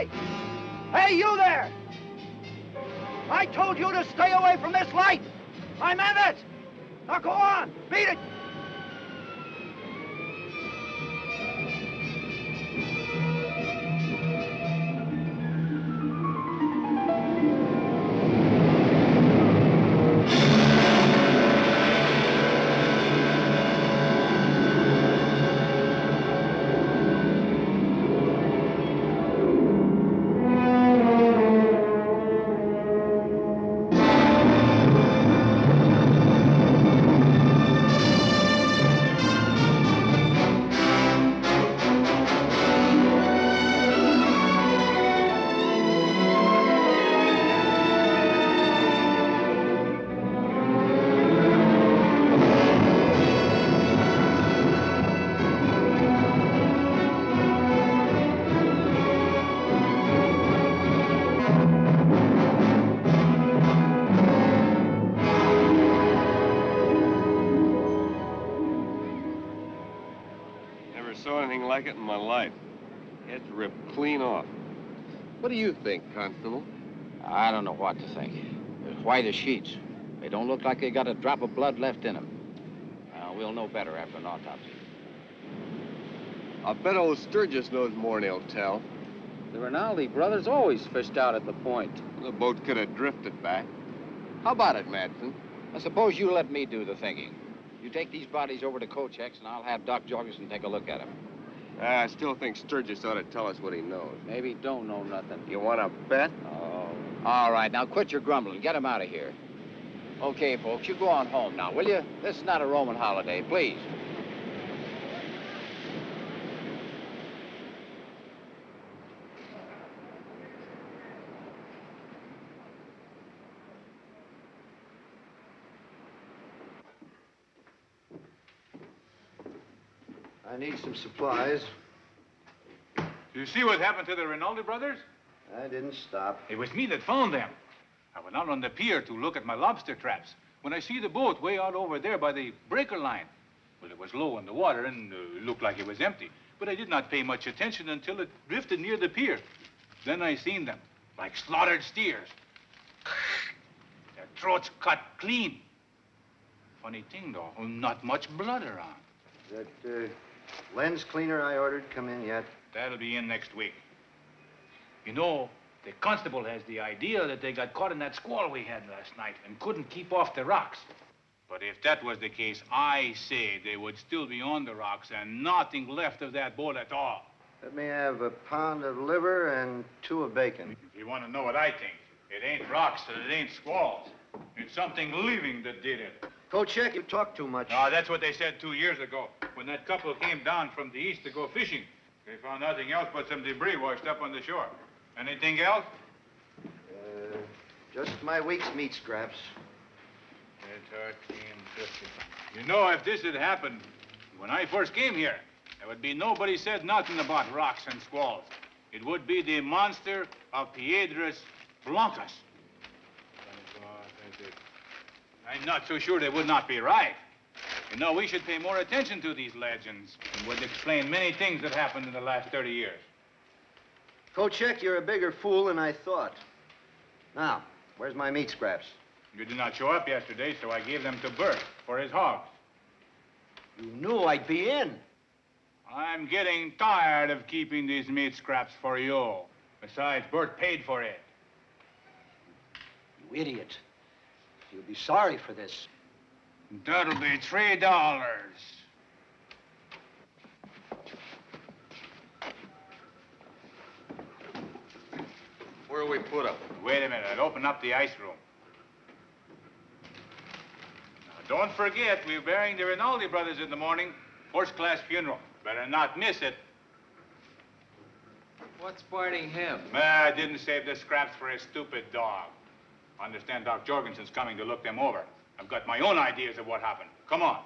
Hey! Hey, you there! I told you to stay away from this light! I meant it! Now go on! Beat it! Like it in my life. Head's ripped clean off. What do you think, Constable? I don't know what to think. They're white as sheets. They don't look like they got a drop of blood left in them. We'll know better after an autopsy. I bet old Sturges knows more than he'll tell. The Rinaldi brothers always fished out at the point. The boat could have drifted back. How about it, Madsen? I suppose you let me do the thinking. You take these bodies over to Kochek's, and I'll have Doc Jorgensen take a look at them. I still think Sturges ought to tell us what he knows. Maybe he don't know nothing. You want to bet? Oh. All right, now quit your grumbling. Get him out of here. Okay, folks, you go on home now, will you? This is not a Roman holiday, please. I need some supplies. You see what happened to the Rinaldi brothers? I didn't stop. It was me that found them. I went out on the pier to look at my lobster traps. When I see the boat way out over there by the breaker line. Well, it was low in the water and looked like it was empty. But I did not pay much attention until it drifted near the pier. Then I seen them, like slaughtered steers. Their throats cut clean. Funny thing, though, not much blood around. That lens cleaner I ordered come in yet? That'll be in next week. You know, the constable has the idea that they got caught in that squall we had last night and couldn't keep off the rocks. But if that was the case, I say they would still be on the rocks and nothing left of that boat at all. Let me have a pound of liver and 2 of bacon. If you want to know what I think, it ain't rocks and it ain't squalls. It's something living that did it. Kochek, you talk too much. No, that's what they said 2 years ago when that couple came down from the east to go fishing. They found nothing else but some debris washed up on the shore. Anything else? Just my week's meat scraps. It's 13.50. You know, if this had happened when I first came here, there would be nobody said nothing about rocks and squalls. It would be the monster of Piedras Blancas. I'm not so sure they would not be right. You know, we should pay more attention to these legends. It would explain many things that happened in the last 30 years. Kochek, you're a bigger fool than I thought. Now, where's my meat scraps? You did not show up yesterday, so I gave them to Bert for his hogs. You knew I'd be in. I'm getting tired of keeping these meat scraps for you. Besides, Bert paid for it. You idiot. You'll be sorry for this. That'll be $3. Where'll we put them? Wait a minute, I'll open up the ice room. Now, don't forget, we're burying the Rinaldi brothers in the morning. First-class funeral. Better not miss it. What's biting him? I didn't save the scraps for his stupid dog. I understand Doc Jorgensen's coming to look them over. I've got my own ideas of what happened. Come on.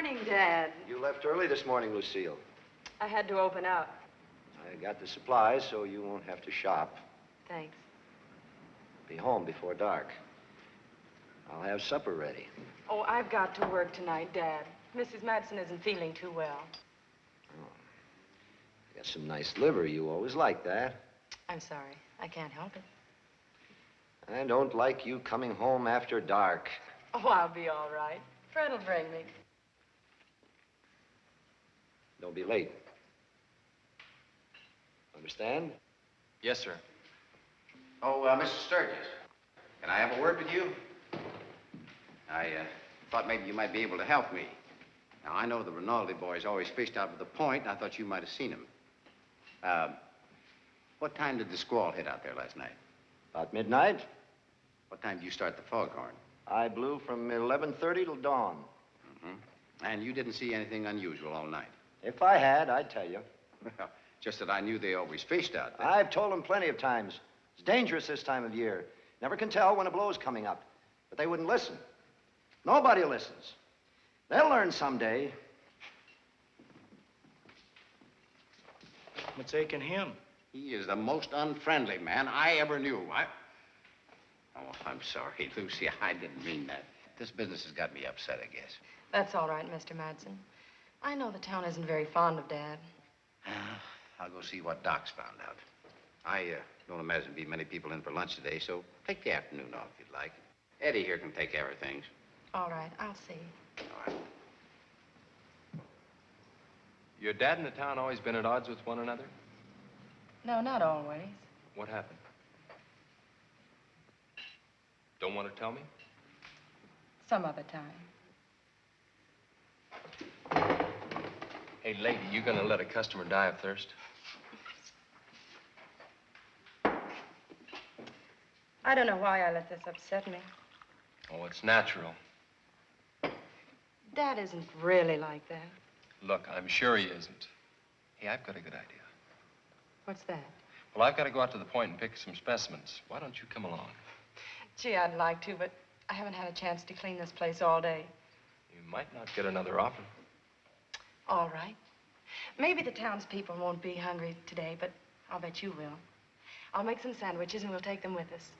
morning, Dad. You left early this morning, Lucille. I had to open up. I got the supplies, so you won't have to shop. Thanks. Be home before dark. I'll have supper ready. Oh, I've got to work tonight, Dad. Mrs. Madsen isn't feeling too well. Oh. Got some nice liver. You always like that. I'm sorry. I can't help it. I don't like you coming home after dark. Oh, I'll be all right. Fred will bring me. Don't be late. Understand? Yes, sir. Oh, Mr. Sturges, can I have a word with you? I thought maybe you might be able to help me. Now, I know the Rinaldi boys always fished out of the point, and I thought you might have seen him. What time did the squall hit out there last night? About midnight. What time did you start the foghorn? I blew from 11:30 till dawn. Mm-hmm. And you didn't see anything unusual all night? If I had, I'd tell you. Just that I knew they always fished out there. I've told them plenty of times. It's dangerous this time of year. Never can tell when a blow's coming up. But they wouldn't listen. Nobody listens. They'll learn someday. What's aching him? He is the most unfriendly man I ever knew. Oh, I'm sorry, Lucy. I didn't mean that. This business has got me upset, I guess. That's all right, Mr. Madsen. I know the town isn't very fond of Dad. I'll go see what Doc's found out. I don't imagine there'll be many people in for lunch today, so take the afternoon off if you'd like. Eddie here can take care of things. All right, I'll see. All right. Your dad and the town always been at odds with one another? No, not always. What happened? Don't want to tell me? Some other time. Hey, lady, you gonna let a customer die of thirst? I don't know why I let this upset me. Oh, it's natural. Dad isn't really like that. Look, I'm sure he isn't. Hey, I've got a good idea. What's that? Well, I've got to go out to the point and pick some specimens. Why don't you come along? Gee, I'd like to, but I haven't had a chance to clean this place all day. You might not get another offer. All right. Maybe the townspeople won't be hungry today, but I'll bet you will. I'll make some sandwiches and we'll take them with us.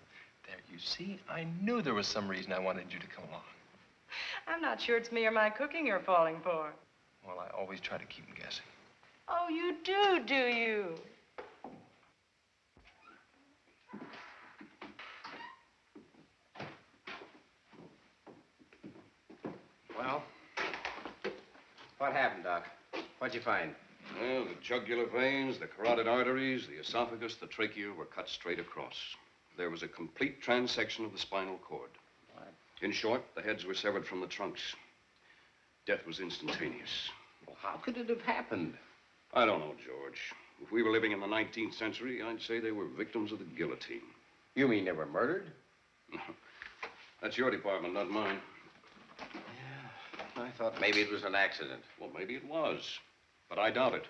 There, you see, I knew there was some reason I wanted you to come along. I'm not sure it's me or my cooking you're falling for. Well, I always try to keep them guessing. Oh, you do you? Well, what happened, Doc? What'd you find? Well, the jugular veins, the carotid arteries, the esophagus, the trachea were cut straight across. There was a complete transection of the spinal cord. What? In short, the heads were severed from the trunks. Death was instantaneous. Well, how could it have happened? I don't know, George. If we were living in the 19th century, I'd say they were victims of the guillotine. You mean they were murdered? That's your department, not mine. Yeah, I thought maybe it was an accident. Well, maybe it was, but I doubt it.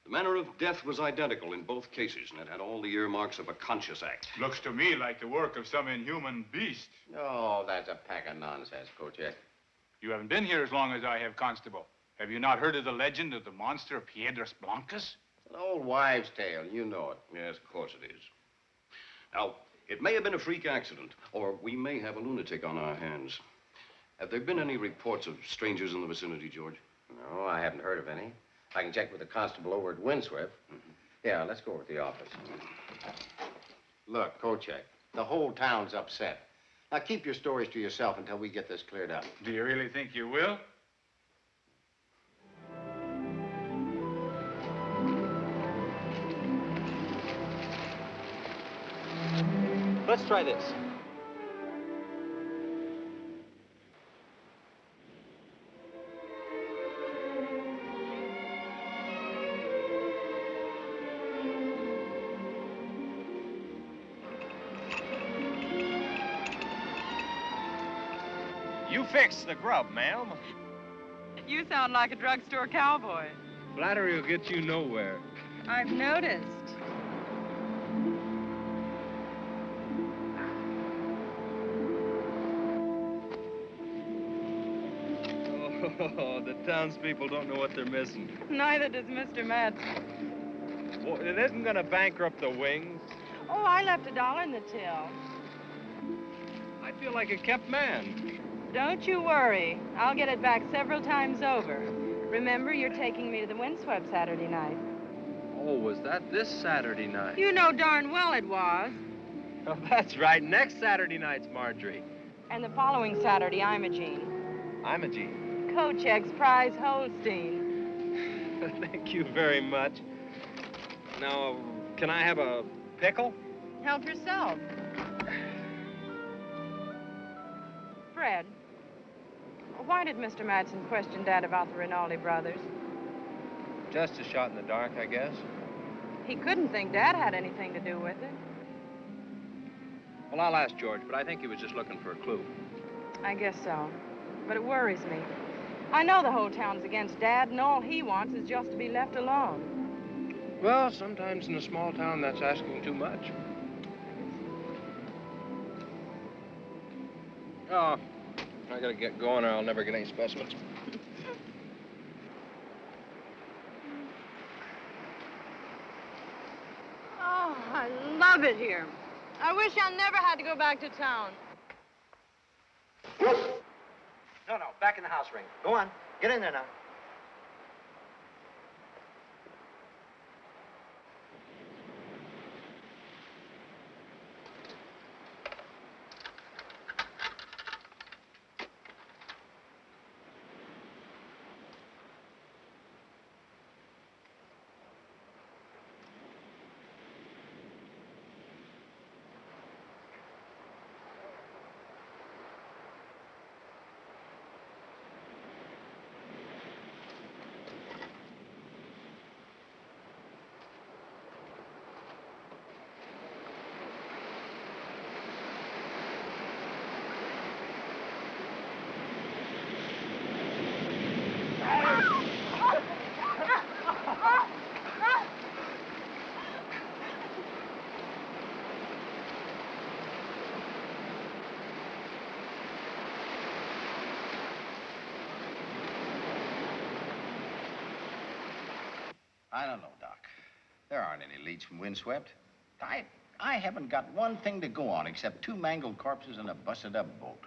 The manner of death was identical in both cases, and it had all the earmarks of a conscious act. Looks to me like the work of some inhuman beast. Oh, that's a pack of nonsense, Kochek. You haven't been here as long as I have, Constable. Have you not heard of the legend of the monster Piedras Blancas? An old wives' tale, you know it. Yes, of course it is. Now, it may have been a freak accident, or we may have a lunatic on our hands. Have there been any reports of strangers in the vicinity, George? No, I haven't heard of any. I can check with the constable over at Windswift. Yeah, let's go over to the office. Look, Kochek, the whole town's upset. Now, keep your stories to yourself until we get this cleared up. Do you really think you will? Let's try this. You fixed the grub, ma'am. You sound like a drugstore cowboy. Flattery will get you nowhere. I've noticed. Oh, Oh, the townspeople don't know what they're missing. Neither does Mr. Madsen. Well, it isn't going to bankrupt the Wings. Oh, I left $1 in the till. I feel like a kept man. Don't you worry. I'll get it back several times over. Remember, you're taking me to the windswept Saturday night. Oh, was that this Saturday night? You know darn well it was. Oh, that's right. Next Saturday night's Marjorie. And the following Saturday, I'm a Jeanne. I'm a Jeanne. Kochek's prize Holstein. Thank you very much. Now, can I have a pickle? Help yourself. Fred, why did Mr. Madsen question Dad about the Rinaldi brothers? Just a shot in the dark, I guess. He couldn't think Dad had anything to do with it. Well, I'll ask George, but I think he was just looking for a clue. I guess so. But it worries me. I know the whole town's against Dad, and all he wants is just to be left alone. Well, sometimes in a small town, that's asking too much. Oh, I gotta get going or I'll never get any specimens. Oh, I love it here. I wish I never had to go back to town. No, back in the house ring. Go on. Get in there now. I don't know, Doc. There aren't any leads from windswept. I haven't got one thing to go on except 2 mangled corpses and a busted-up boat.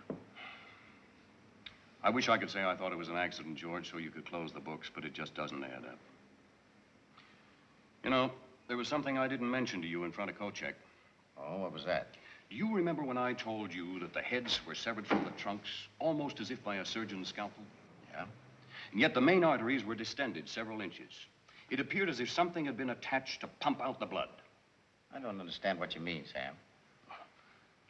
I wish I could say I thought it was an accident, George, so you could close the books, but it just doesn't add up. You know, there was something I didn't mention to you in front of Kochek. Oh, what was that? Do you remember when I told you that the heads were severed from the trunks, almost as if by a surgeon's scalpel? Yeah? And yet the main arteries were distended several inches. It appeared as if something had been attached to pump out the blood. I don't understand what you mean, Sam.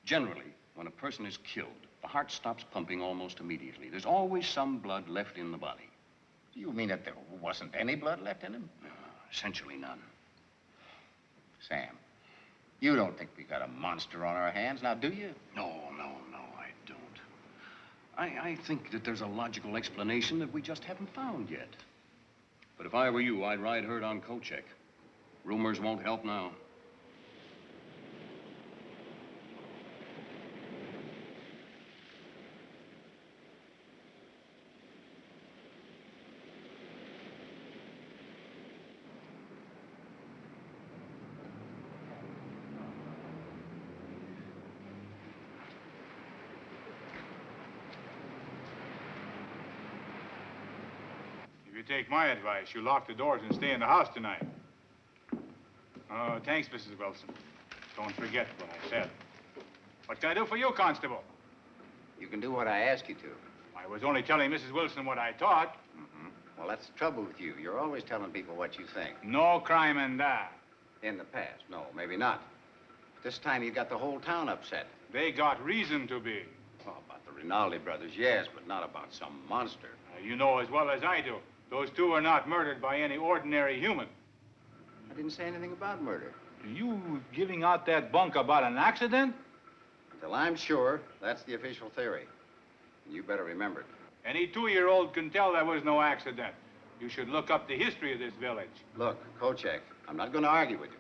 Generally, when a person is killed, the heart stops pumping almost immediately. There's always some blood left in the body. Do you mean that there wasn't any blood left in him? Essentially none. Sam, you don't think we got a monster on our hands, now do you? No, I don't. I think that there's a logical explanation that we just haven't found yet. But if I were you, I'd ride herd on Kochek. Rumors won't help now. If you take my advice, you lock the doors and stay in the house tonight. Oh, thanks, Mrs. Wilson. Don't forget what I said. What can I do for you, Constable? You can do what I ask you to. I was only telling Mrs. Wilson what I thought. Mm-hmm. Well, that's the trouble with you. You're always telling people what you think. No crime in that. In the past, no, maybe not. This time you got the whole town upset. They got reason to be. Oh, about the Rinaldi brothers, yes, but not about some monster. You know as well as I do. Those two were not murdered by any ordinary human. I didn't say anything about murder. You giving out that bunk about an accident? Until I'm sure, that's the official theory. And you better remember it. Any 2-year-old can tell there was no accident. You should look up the history of this village. Look, Kochek, I'm not going to argue with you.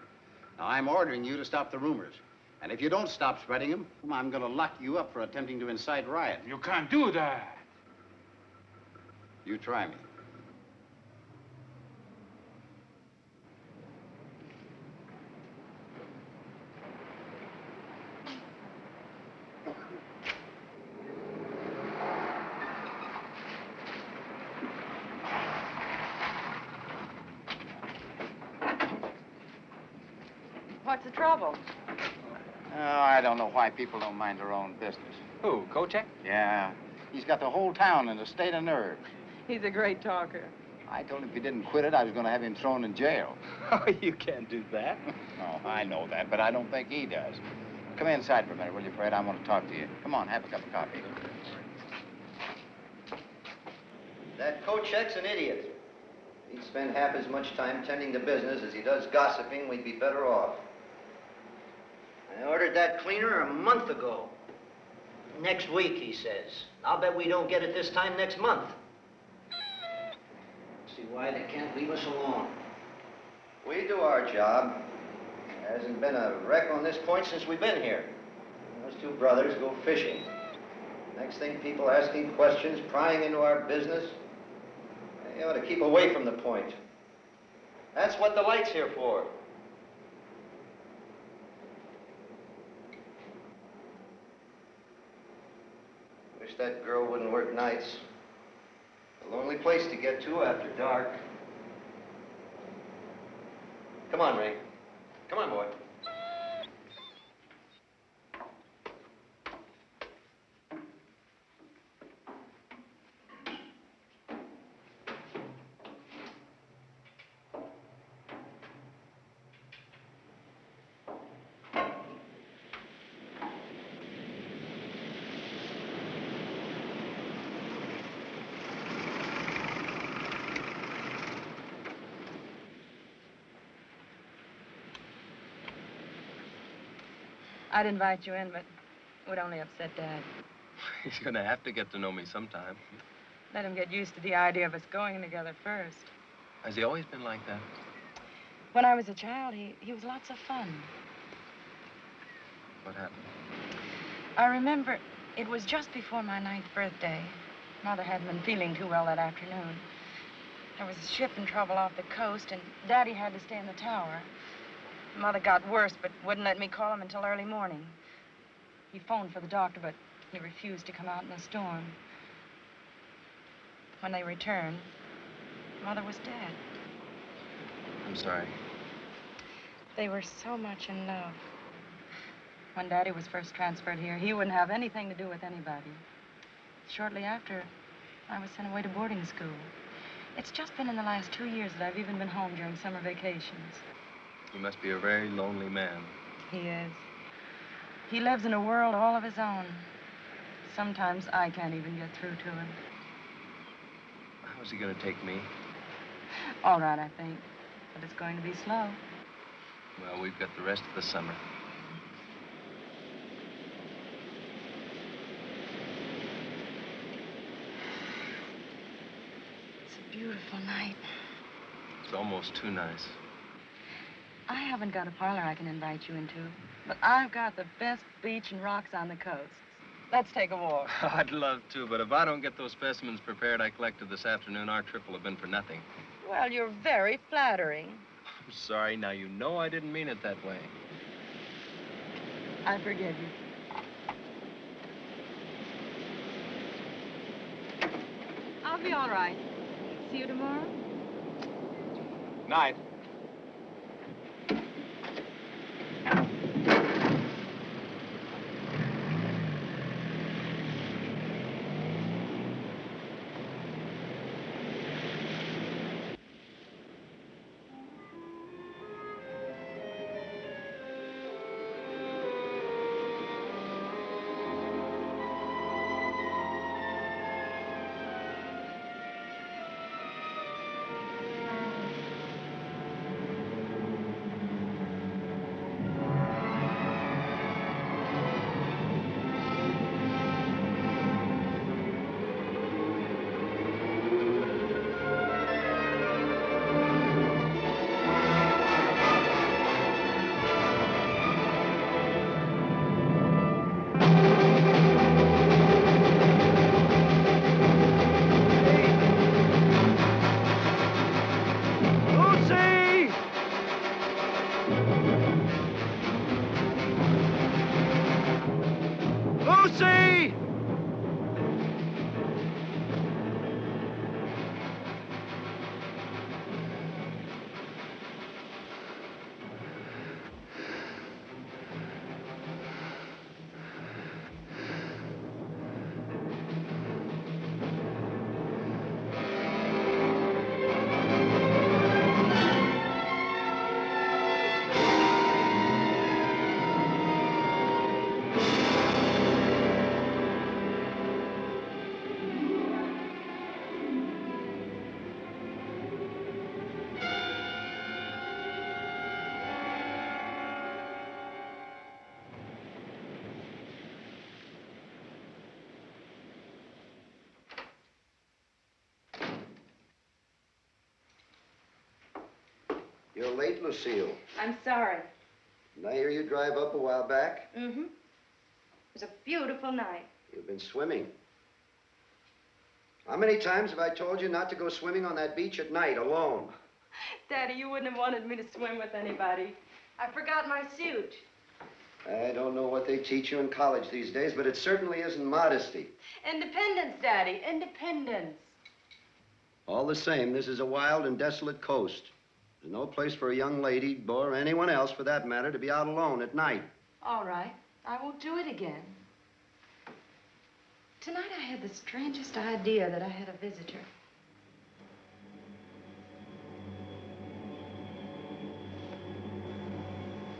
Now, I'm ordering you to stop the rumors. And if you don't stop spreading them, I'm going to lock you up for attempting to incite riot. You can't do that. You try me. What's the trouble? Oh, I don't know why people don't mind their own business. Who, Kochek? Yeah, he's got the whole town in a state of nerves. He's a great talker. I told him if he didn't quit it, I was going to have him thrown in jail. Oh, you can't do that. Oh, I know that, but I don't think he does. Come inside for a minute, will you, Fred? I want to talk to you. Come on, have a cup of coffee. That Kochek's an idiot. If he'd spend half as much time tending to business as he does gossiping, we'd be better off. I ordered that cleaner a month ago. Next week, he says. I'll bet we don't get it this time next month. See why they can't leave us alone. We do our job. There hasn't been a wreck on this point since we've been here. Those two brothers go fishing. Next thing, people asking questions, prying into our business. They ought to keep away from the point. That's what the light's here for. Wish that girl wouldn't work nights. A lonely place to get to after dark. Come on, Ray. Come on, boy. I'd invite you in, but it would only upset Dad. He's gonna have to get to know me sometime. Let him get used to the idea of us going together first. Has he always been like that? When I was a child, he was lots of fun. What happened? I remember it was just before my 9th birthday. Mother hadn't been feeling too well that afternoon. There was a ship in trouble off the coast, and Daddy had to stay in the tower. Mother got worse, but wouldn't let me call him until early morning. He phoned for the doctor, but he refused to come out in the storm. When they returned, Mother was dead. I'm sorry. They were so much in love. When Daddy was first transferred here, he wouldn't have anything to do with anybody. Shortly after, I was sent away to boarding school. It's just been in the last 2 years that I've even been home during summer vacations. He must be a very lonely man. He is. He lives in a world all of his own. Sometimes I can't even get through to him. How's he gonna take me? All right, I think. But it's going to be slow. Well, we've got the rest of the summer. It's a beautiful night. It's almost too nice. I haven't got a parlor I can invite you into, but I've got the best beach and rocks on the coast. Let's take a walk. I'd love to, but if I don't get those specimens prepared I collected this afternoon, our trip will have been for nothing. Well, you're very flattering. I'm sorry. Now, you know I didn't mean it that way. I forgive you. I'll be all right. See you tomorrow? Night. You're late, Lucille. I'm sorry. Didn't I hear you drive up a while back? Mm-hmm. It was a beautiful night. You've been swimming. How many times have I told you not to go swimming on that beach at night alone? Daddy, you wouldn't have wanted me to swim with anybody. I forgot my suit. I don't know what they teach you in college these days, but it certainly isn't modesty. Independence, Daddy, independence. All the same, this is a wild and desolate coast. There's no place for a young lady, or anyone else for that matter, to be out alone at night. All right, I won't do it again. Tonight I had the strangest idea that I had a visitor.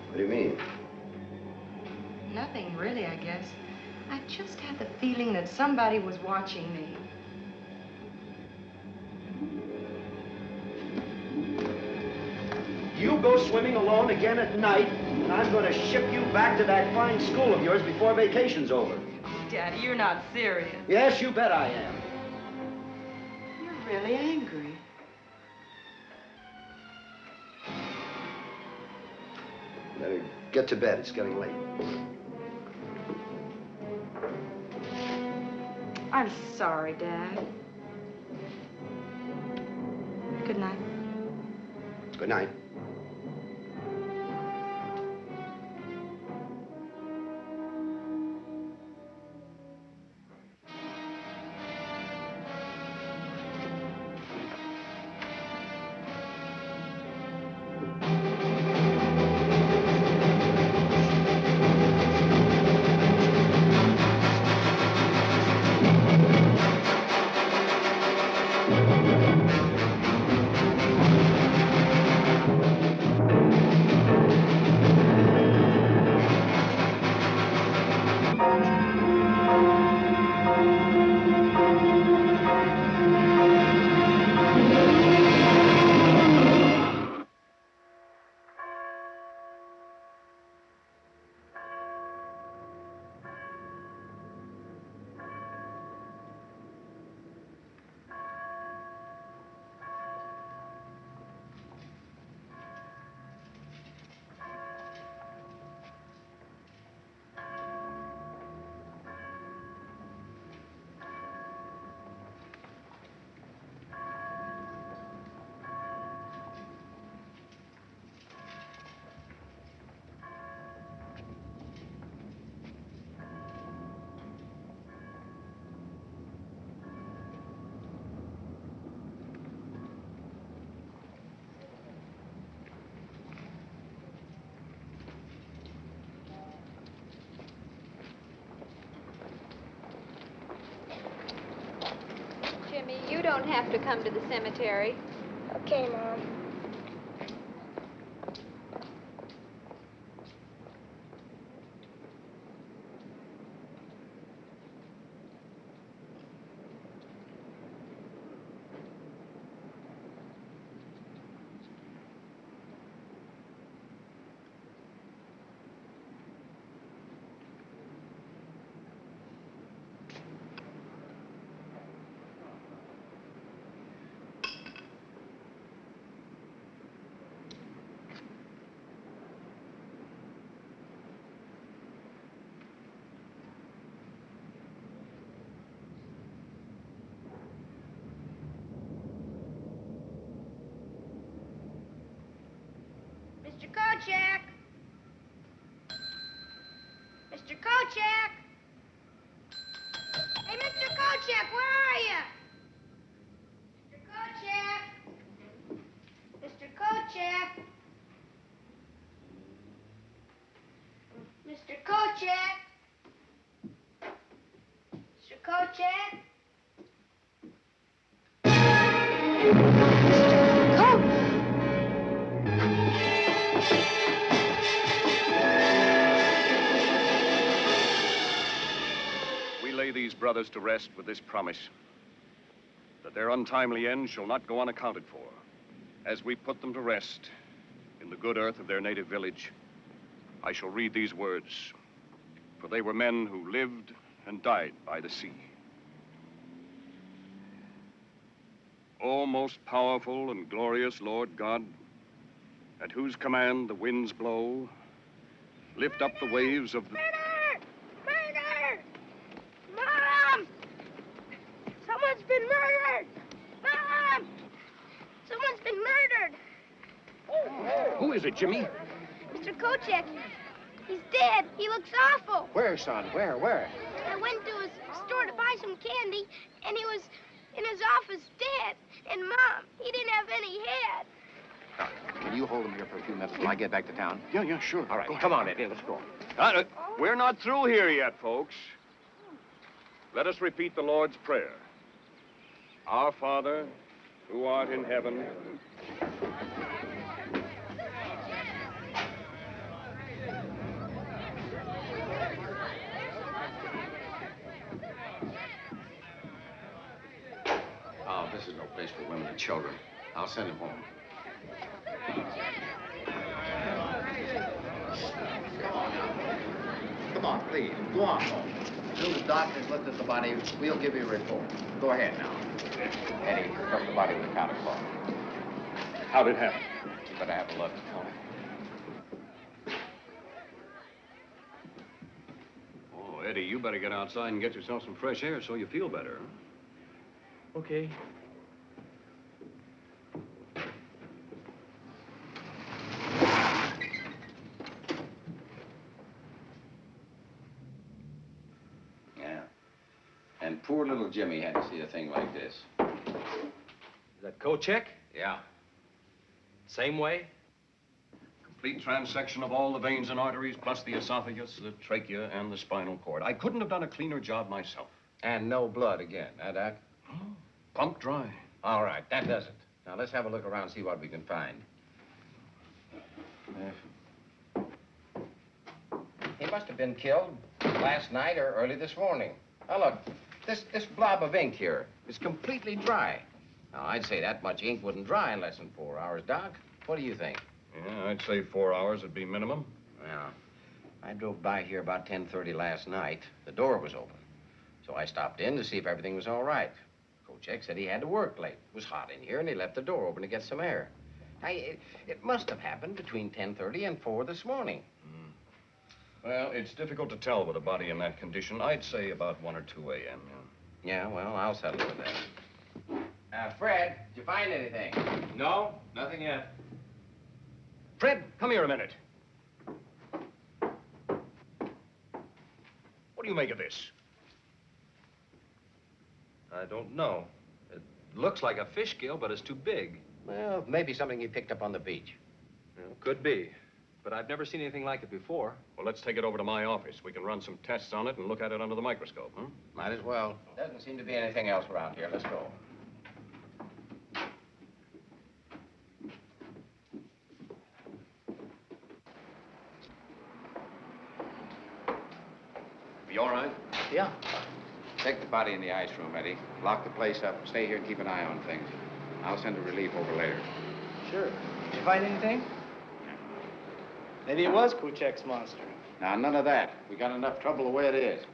What do you mean? Nothing really, I guess. I just had the feeling that somebody was watching me. You go swimming alone again at night, and I'm going to ship you back to that fine school of yours before vacation's over. Daddy, you're not serious. Yes, you bet I am. You're really angry. Better get to bed. It's getting late. I'm sorry, Dad. Good night. Good night. Jimmy, you don't have to come to the cemetery. Okay, Mom. Mr. Kochek! Mr. Kochek! Hey, Mr. Kochek, where are you? Mr. Kochek! Mr. Kochek! Mr. Kochek! Mr. Kochek! These brothers to rest with this promise that their untimely end shall not go unaccounted for, as we put them to rest in the good earth of their native village. I shall read these words, for they were men who lived and died by the sea. O most powerful and glorious Lord God, at whose command the winds blow, lift up the waves of the... Murder! Murder! Mom! Someone's been murdered! Mom! Someone's been murdered! Who is it, Jimmy? Mr. Kochek. He's dead. He looks awful. Where, son? Where? I went to his store to buy some candy, and he was in his office dead. And Mom, he didn't have any head. Can you hold him here for a few minutes till I get back to town? Yeah, sure. All right, come on, Eddie, let's go. We're not through here yet, folks. Let us repeat the Lord's Prayer. Our Father, who art in heaven. Oh, this is no place for women and children. I'll send him home. Come on, please. Go on home. As soon as the doctor's looked at the body, we'll give you a report. Go ahead now. Eddie, cover the body with a counter cloth. How'd it happen? You better have a look. Oh, Eddie, you better get outside and get yourself some fresh air so you feel better. Okay. Yeah. And poor little Jimmy had to see a thing like this. Is that Kochek? Yeah. Same way? Complete transection of all the veins and arteries, plus the esophagus, the trachea, and the spinal cord. I couldn't have done a cleaner job myself. And no blood again, huh, Doc? Pumped dry. All right, that does it. Now, let's have a look around and see what we can find. He must have been killed last night or early this morning. Now, look, this blob of ink here is completely dry. Now, I'd say that much ink wouldn't dry in less than 4 hours, Doc. What do you think? Yeah, I'd say 4 hours would be minimum. Well, I drove by here about 10:30 last night. The door was open. So I stopped in to see if everything was all right. Kochek said he had to work late. It was hot in here, and he left the door open to get some air. It must have happened between 10:30 and 4 this morning. Well, it's difficult to tell with a body in that condition. I'd say about 1 or 2 a.m. Yeah, well, I'll settle with that. Fred, did you find anything? No, nothing yet. Fred, come here a minute. What do you make of this? I don't know. It looks like a fish gill, but it's too big. Well, maybe something he picked up on the beach. Well, could be. But I've never seen anything like it before. Well, let's take it over to my office. We can run some tests on it and look at it under the microscope, huh? Might as well. Doesn't seem to be anything else around here. Let's go. You all right? Yeah. Take the body in the ice room, Eddie. Lock the place up. Stay here and keep an eye on things. I'll send a relief over later. Sure. Did you find anything? Maybe it was Kochek's monster. Now, none of that. We got enough trouble the way it is.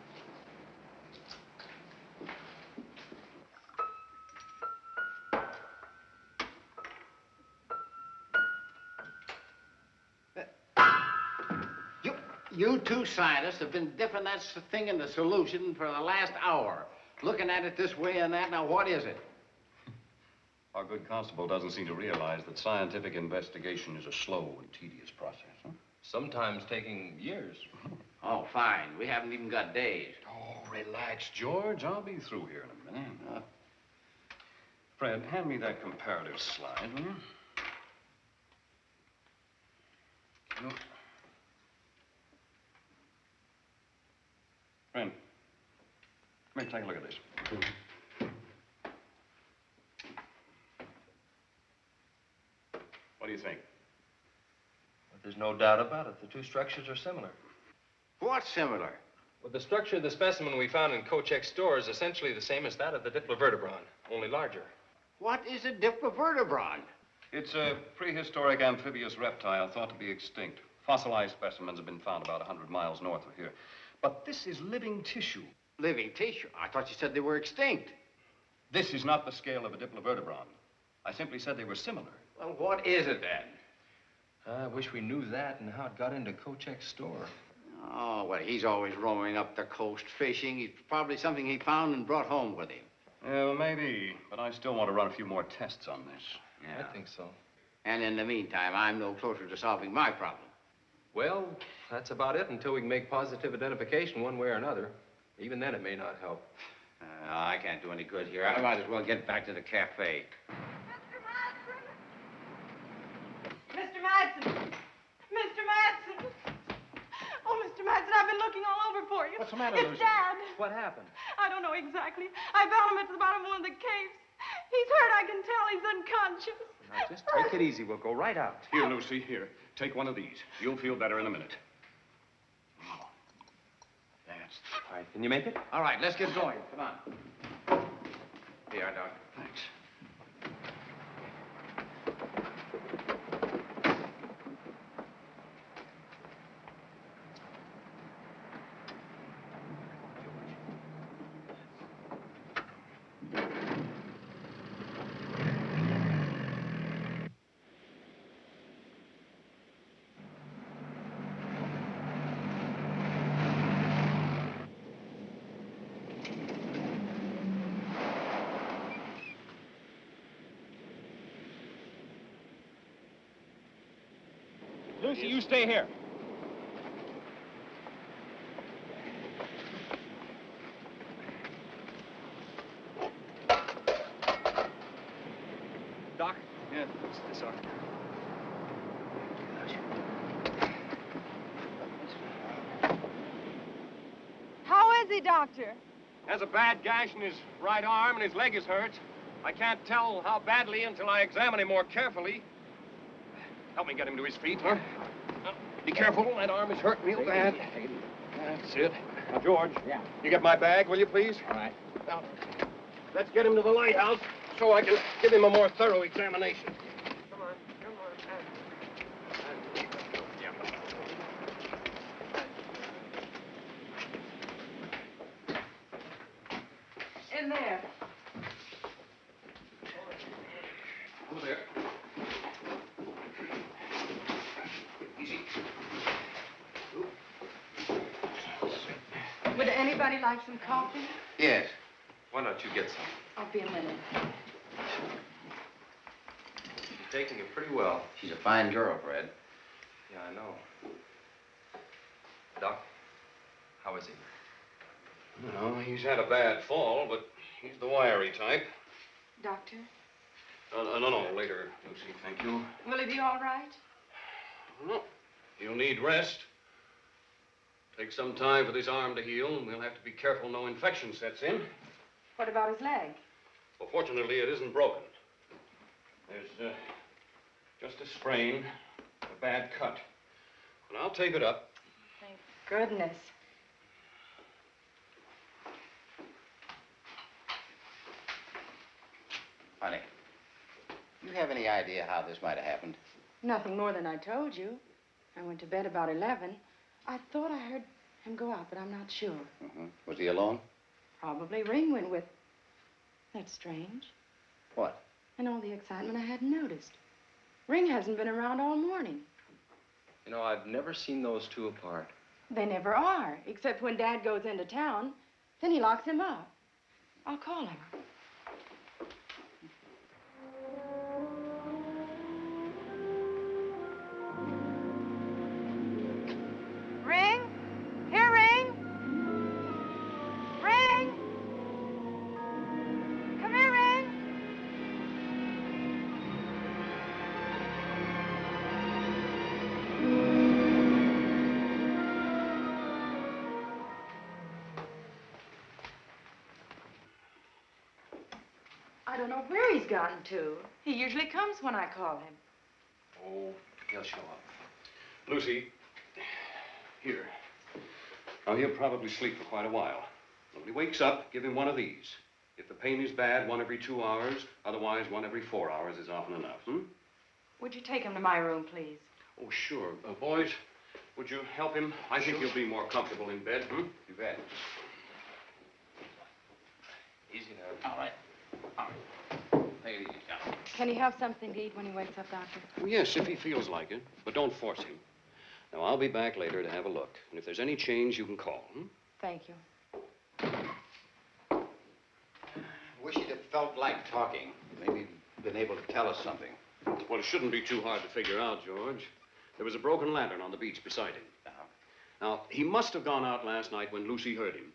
You two scientists have been dipping that thing in the solution for the last hour. Looking at it this way and that. Now, what is it? Our good constable doesn't seem to realize that scientific investigation is a slow and tedious process, huh? Sometimes taking years. Oh, fine. We haven't even got days. Oh, relax, George. I'll be through here in a minute. Fred, hand me that comparative slide, will you? Look. Fred, come here, take a look at this. What do you think? But there's no doubt about it. The two structures are similar. What's similar? Well, the structure of the specimen we found in Kochek's store is essentially the same as that of the diplovertebron, only larger. What is a diplovertebron? It's a prehistoric amphibious reptile thought to be extinct. Fossilized specimens have been found about 100 miles north of here. But this is living tissue. Living tissue? I thought you said they were extinct. This is not the scale of a diplovertebron. I simply said they were similar. Well, what is it then? I wish we knew that and how it got into Kochek's store. Oh, well, he's always roaming up the coast fishing. It's probably something he found and brought home with him. Yeah, maybe. But I still want to run a few more tests on this. Yeah. I think so. And in the meantime, I'm no closer to solving my problem. Well, that's about it until we can make positive identification one way or another. Even then, it may not help. I can't do any good here. I might as well get back to the cafe. Mr. Madsen! Mr. Madsen! Oh, Mr. Madsen, I've been looking all over for you. What's the matter, It's Lucy? Dad. What happened? I don't know exactly. I found him at the bottom of one of the caves. He's hurt, I can tell. He's unconscious. Now, just take it easy. We'll go right out. Here, Lucy, here. Take one of these. You'll feel better in a minute. That's... All right, can you make it? All right, let's get going. Come on. Here, Doc. Thanks. Lucy, you stay here. Doc? Yeah, it's this arm. How is he, Doctor? Has a bad gash in his right arm and his leg is hurt. I can't tell how badly until I examine him more carefully. Help me get him to his feet, huh? Now, be careful, that arm is hurt real bad. That's it. Now, George. Yeah. You get my bag, will you, please? All right. Now, let's get him to the lighthouse so I can give him a more thorough examination. Come on, come on. In there. Over there. Easy. Would anybody like some coffee? Yes. Why don't you get some? I'll be a minute. She's taking it pretty well. She's a fine girl, Fred. Yeah, I know. Doc, how is he? No, he's had a bad fall, but he's the wiry type. Doctor, No, later, Lucy, thank you. will he be all right? No, he'll need rest. Take some time for this arm to heal, and we'll have to be careful no infection sets in. What about his leg? Well, fortunately, it isn't broken. There's just a sprain, a bad cut. But I'll tape it up. Thank goodness. Honey, you have any idea how this might have happened? Nothing more than I told you. I went to bed about 11. I thought I heard him go out, but I'm not sure. Mm-hmm. Was he alone? Probably Ring went with. That's strange. What? And all the excitement I hadn't noticed. Ring hasn't been around all morning. You know, I've never seen those two apart. They never are, except when Dad goes into town. Then he locks him up. I'll call him. Ring? Here, Ring? Ring? Come here, Ring. I don't know where he's gotten to. He usually comes when I call him. Oh, he'll show up. Lucy, here. Now, he'll probably sleep for quite a while. When he wakes up, give him one of these. If the pain is bad, 1 every 2 hours. Otherwise, 1 every 4 hours is often enough, Would you take him to my room, please? Oh, sure. Boys, would you help him? I think he'll be more comfortable in bed, You bet. Easy now. All right. All right. Take it easy, now. Can he have something to eat when he wakes up, Doctor? Well, yes, if he feels like it. But don't force him. Now, I'll be back later to have a look. And if there's any change, you can call. Thank you. Wish you'd have felt like talking. Maybe been able to tell us something. Well, it shouldn't be too hard to figure out, George. There was a broken lantern on the beach beside him. Now, he must have gone out last night when Lucy heard him.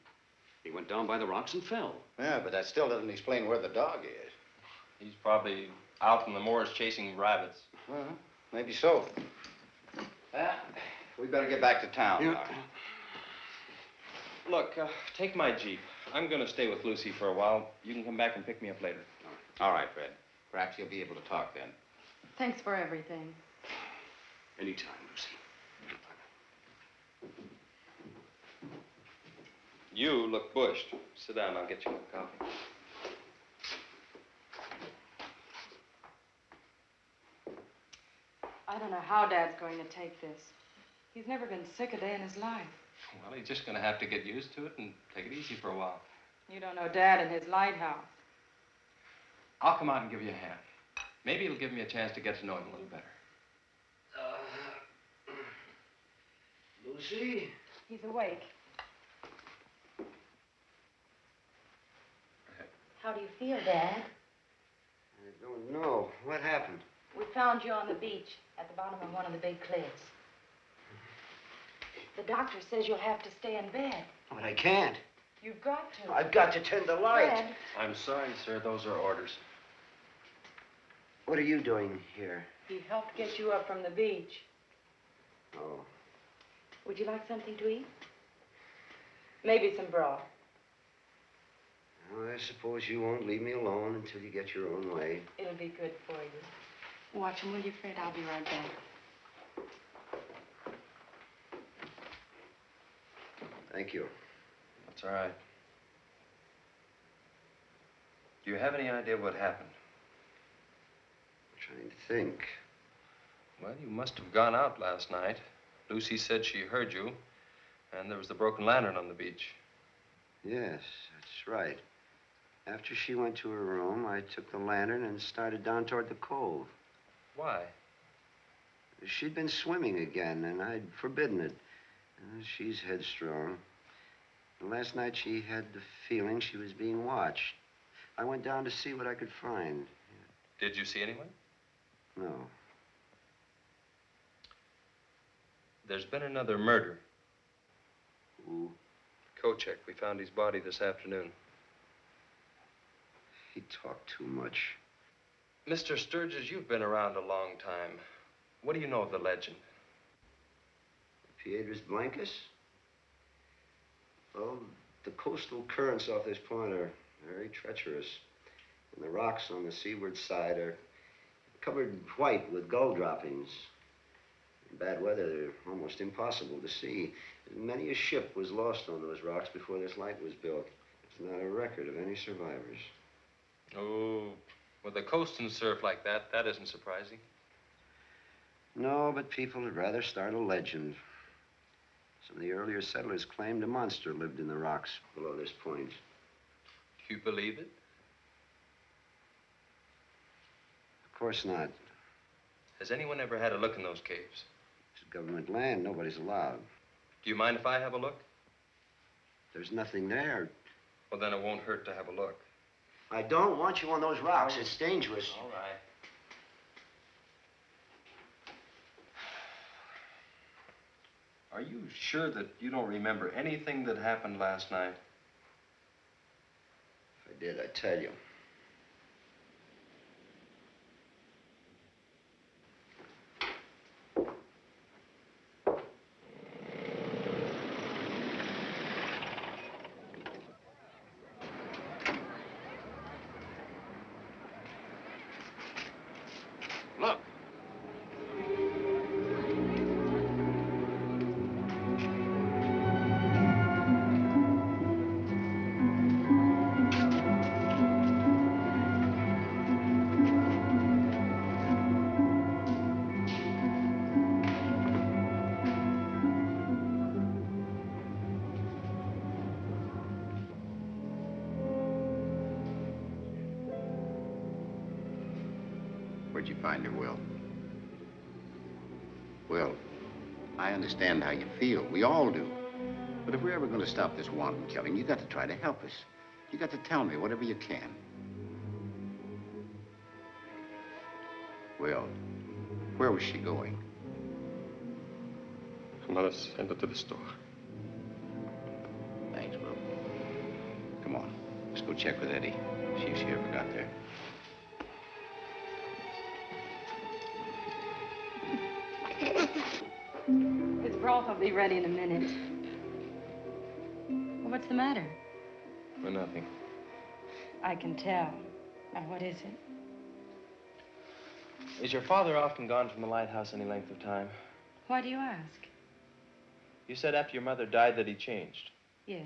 He went down by the rocks and fell. Yeah, but that still doesn't explain where the dog is. He's probably out in the moors chasing rabbits. Well, maybe so. We better get back to town. Yeah. Look, take my Jeep. I'm going to stay with Lucy for a while. You can come back and pick me up later. All right, Fred. Perhaps you'll be able to talk then. Thanks for everything. Anytime, Lucy. You look bushed. Sit down, I'll get you a coffee. I don't know how Dad's going to take this. He's never been sick a day in his life. Well, he's just going to have to get used to it and take it easy for a while. You don't know Dad and his lighthouse. I'll come out and give you a hand. Maybe it'll give me a chance to get to know him a little better. Lucy? He's awake. How do you feel, Dad? I don't know. What happened? We found you on the beach at the bottom of one of the big cliffs. The doctor says you'll have to stay in bed. But I can't. You've got to. I've got to tend the light. Fred. I'm sorry, sir. Those are orders. What are you doing here? He helped get you up from the beach. Oh. Would you like something to eat? Maybe some broth. Well, I suppose you won't leave me alone until you get your own way. It'll be good for you. Watch him, will you, Fred? I'll be right back. Thank you. That's all right. Do you have any idea what happened? I'm trying to think. Well, you must have gone out last night. Lucy said she heard you, and there was the broken lantern on the beach. Yes, that's right. After she went to her room, I took the lantern and started down toward the cove. Why? She'd been swimming again, and I'd forbidden it. She's headstrong. And last night she had the feeling she was being watched. I went down to see what I could find. Did you see anyone? No. There's been another murder. Who? Kochek. We found his body this afternoon. He talked too much. Mr. Sturges, you've been around a long time. What do you know of the legend? Piedras Blancas? Well, the coastal currents off this point are very treacherous. And the rocks on the seaward side are covered white with gull droppings. In bad weather, they're almost impossible to see. Many a ship was lost on those rocks before this light was built. There's not a record of any survivors. Oh, with the coast and surf like that, that isn't surprising. No, but people would rather start a legend. Some of the earlier settlers claimed a monster lived in the rocks below this point. Do you believe it? Of course not. Has anyone ever had a look in those caves? It's government land. Nobody's allowed. Do you mind if I have a look? There's nothing there. Well, then it won't hurt to have a look. I don't want you on those rocks. It's dangerous. All right. Are you sure that you don't remember anything that happened last night? If I did, I'd tell you. Look. Where'd you find her, Will? Will, I understand how you feel. We all do. But if we're ever going to stop this wanton killing, you got to try to help us. You got to tell me whatever you can. Will, where was she going? Her mother sent her to the store. Thanks, Will. Come on, let's go check with Eddie. See if she ever got there. His broth will be ready in a minute. Well, what's the matter? Well, nothing. I can tell. Now, what is it? Is your father often gone from the lighthouse any length of time? Why do you ask? You said after your mother died that he changed. Yes.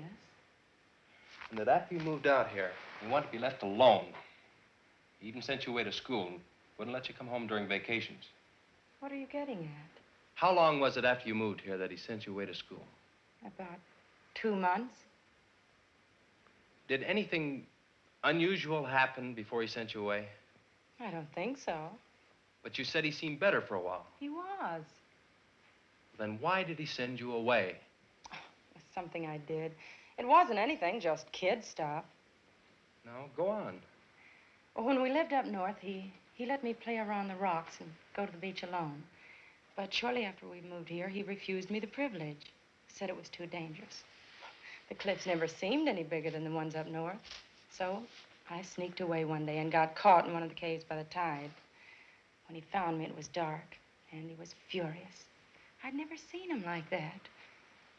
And that after you moved out here, You want to be left alone. He even sent you away to school. Wouldn't let you come home during vacations. What are you getting at? how long was it after you moved here that he sent you away to school? About 2 months. Did anything unusual happen before he sent you away? I don't think so. But you said he seemed better for a while. He was. Then why did he send you away? It's something I did. It wasn't anything, just kid stuff. No, go on. Well, when we lived up north, he let me play around the rocks and go to the beach alone. But shortly after we moved here, he refused me the privilege. Said it was too dangerous. The cliffs never seemed any bigger than the ones up north. So I sneaked away one day and got caught in one of the caves by the tide. When he found me, it was dark, and he was furious. I'd never seen him like that.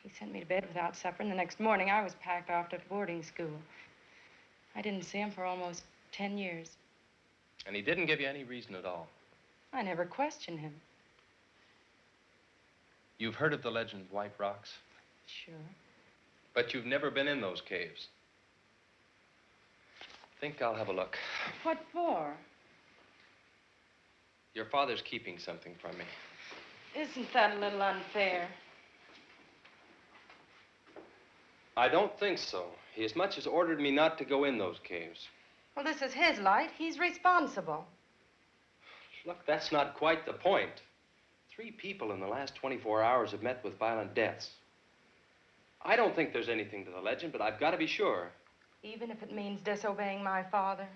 He sent me to bed without supper, and the next morning I was packed off to boarding school. I didn't see him for almost 10 years. And he didn't give you any reason at all? I never questioned him. You've heard of the legend of White Rocks? Sure. But you've never been in those caves. Think I'll have a look. What for? Your father's keeping something from me. Isn't that a little unfair? I don't think so. He as much as ordered me not to go in those caves. Well, this is his light. He's responsible. Look, that's not quite the point. 3 people in the last 24 hours have met with violent deaths. I don't think there's anything to the legend, but I've got to be sure. Even if it means disobeying my father?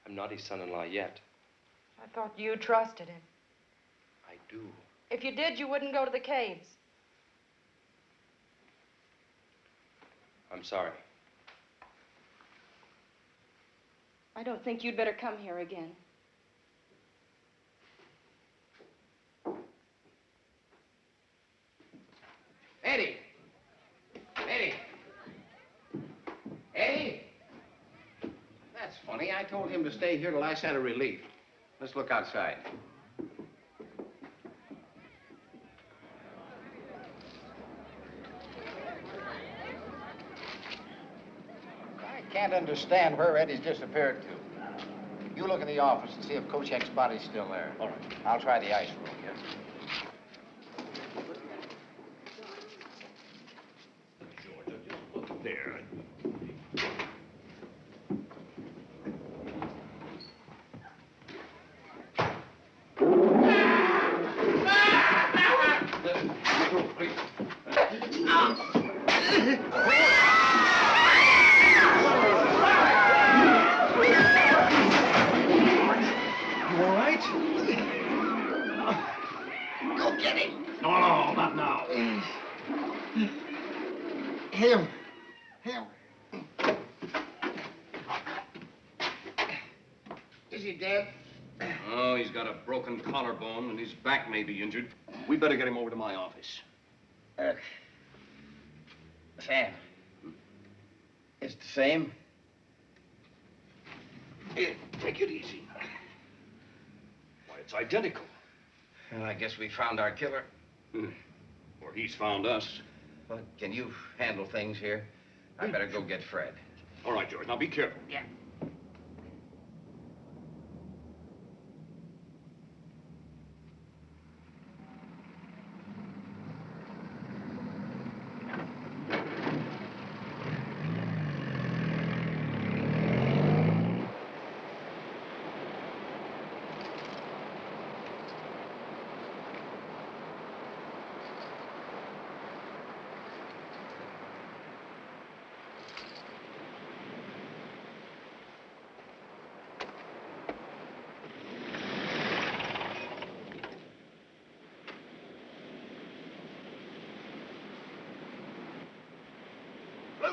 I'm not his son-in-law yet. I thought you trusted him. I do. If you did, you wouldn't go to the caves. I'm sorry. I don't think you'd better come here again. Eddie! Eddie! Eddie! That's funny. I told him to stay here till I sent a relief. Let's look outside. I can't understand where Eddie's disappeared to. You look in the office and see if Kochek's body's still there. All right. I'll try the ice room, yes? There. You all right? Go get him. No, not now. Him. Is he dead? Oh, he's got a broken collarbone and his back may be injured. We better get him over to my office. Sam. It's the same? Here, take it easy. Why, it's identical. Well, I guess we found our killer. Or he's found us. Well, can you handle things here? I better go get Fred. All right, George. Now be careful. Yeah.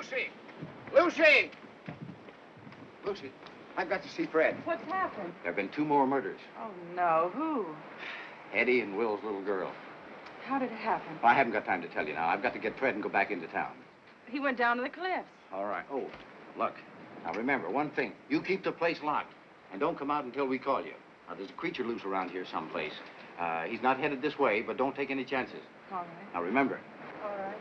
Lucy! Lucy! Lucy, I've got to see Fred. What's happened? There have been 2 more murders. Oh, no. Who? Eddie and Will's little girl. How did it happen? Well, I haven't got time to tell you now. I've got to get Fred and go back into town. He went down to the cliffs. All right. Oh, look. Now, remember, one thing. You keep the place locked, and don't come out until we call you. Now, there's a creature loose around here someplace. He's not headed this way, but don't take any chances. All right. Now, remember. All right.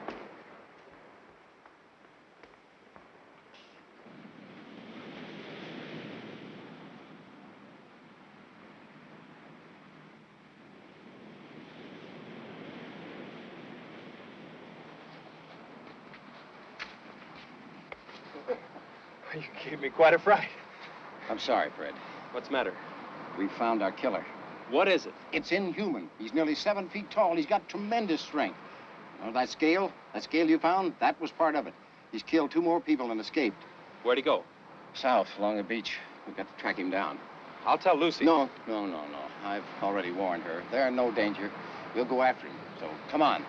You gave me quite a fright. I'm sorry, Fred. What's the matter? We found our killer. What is it? It's inhuman. He's nearly 7 feet tall. He's got tremendous strength. You know, that scale you found, that was part of it. He's killed 2 more people and escaped. Where'd he go? South, along the beach. We've got to track him down. I'll tell Lucy. No. I've already warned her. They're in no danger. We'll go after him. So, come on.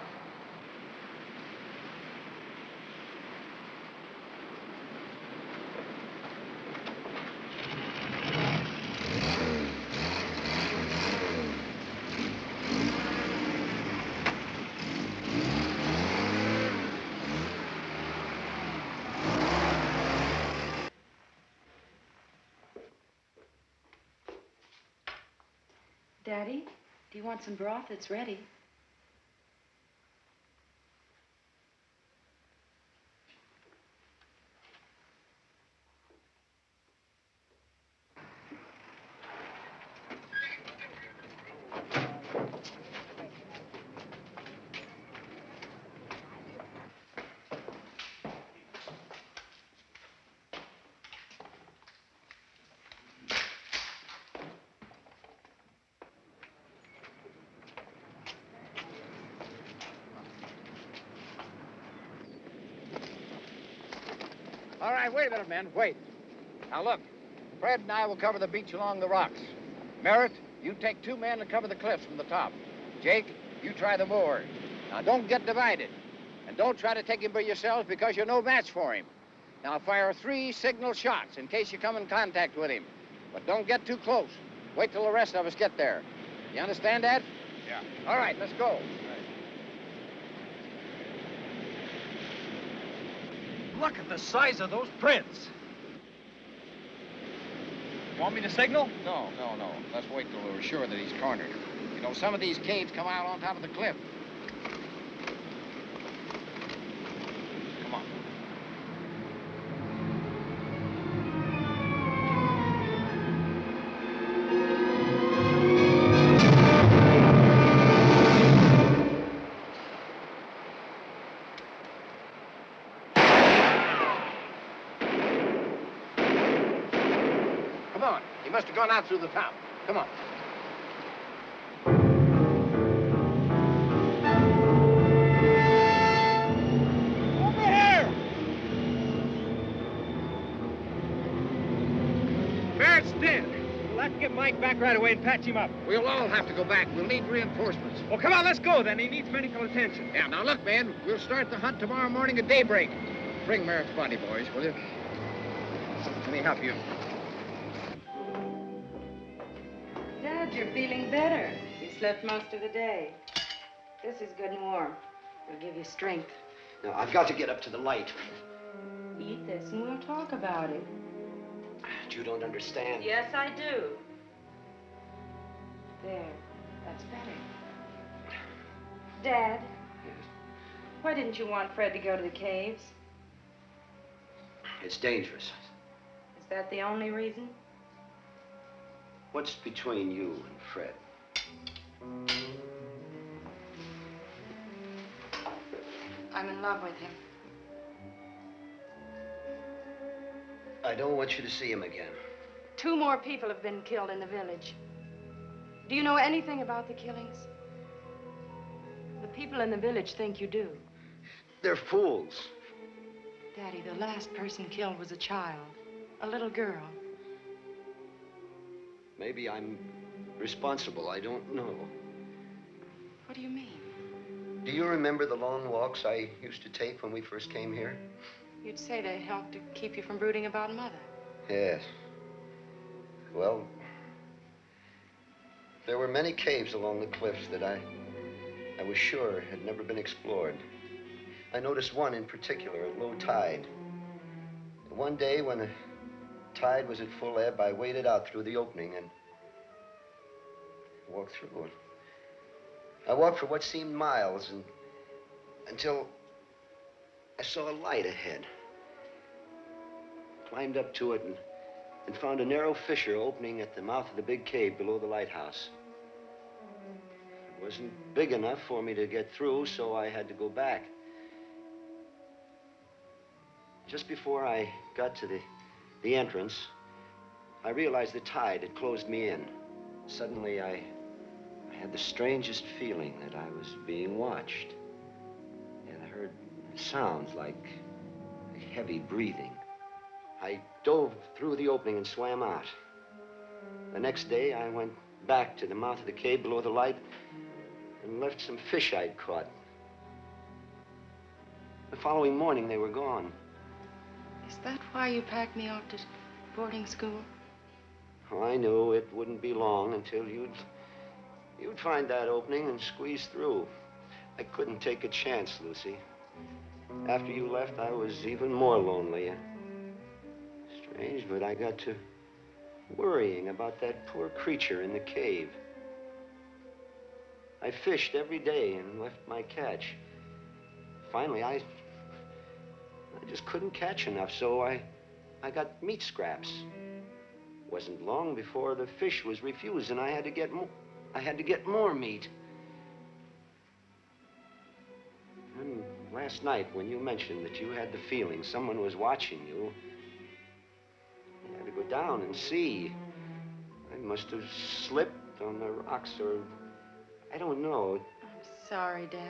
Daddy, do you want some broth? It's ready. All right, wait a minute, men. Wait. Now, look. Fred and I will cover the beach along the rocks. Merritt, you take 2 men to cover the cliffs from the top. Jake, you try the moor. Now, don't get divided. And don't try to take him by yourselves because you're no match for him. Now, fire 3 signal shots in case you come in contact with him. But don't get too close. Wait till the rest of us get there. You understand that? Yeah. All right, let's go. Look at the size of those prints. Want me to signal? No. Let's wait till we're sure that he's cornered. You know, some of these caves come out on top of the cliff. Come on. He must have gone out through the top. Come on. Over here! Merritt's dead. We'll have to get Mike back right away and patch him up. We'll all have to go back. We'll need reinforcements. Well, come on, let's go then. He needs medical attention. Yeah, now look, man. We'll start the hunt tomorrow morning at daybreak. Bring Merritt's body, boys, will you? Let me help you. Dad, you're feeling better. You slept most of the day. This is good and warm. It'll give you strength. Now, I've got to get up to the light. Eat this and we'll talk about it. You don't understand. Yes, I do. There. That's better. Dad. Yes. Why didn't you want Fred to go to the caves? It's dangerous. Is that the only reason? What's between you and Fred? I'm in love with him. I don't want you to see him again. 2 more people have been killed in the village. Do you know anything about the killings? The people in the village think you do. They're fools. Daddy, the last person killed was a child, a little girl. Maybe I'm responsible. I don't know. What do you mean? Do you remember the long walks I used to take when we first came here? You'd say they helped to keep you from brooding about Mother. Yes. Well, there were many caves along the cliffs that I was sure had never been explored. I noticed one in particular at low tide. One day when the tide was at full ebb, I waded out through the opening and walked through it. I walked for what seemed miles until I saw a light ahead. Climbed up to it and found a narrow fissure opening at the mouth of the big cave below the lighthouse. It wasn't big enough for me to get through, so I had to go back. Just before I got to the entrance, I realized the tide had closed me in. Suddenly, I had the strangest feeling that I was being watched. And I heard sounds like heavy breathing. I dove through the opening and swam out. The next day, I went back to the mouth of the cave below the light and left some fish I'd caught. The following morning, they were gone. Is that why you packed me off to boarding school? Oh, I knew it wouldn't be long until you'd find that opening and squeeze through. I couldn't take a chance, Lucy. After you left, I was even more lonely. Strange, but I got to worrying about that poor creature in the cave. I fished every day and left my catch. Finally, I just couldn't catch enough, so I got meat scraps. Wasn't long before the fish was refused, and I had to get more meat. And last night, when you mentioned that you had the feeling someone was watching you, I had to go down and see. I must have slipped on the rocks, or I don't know. I'm sorry, Dad.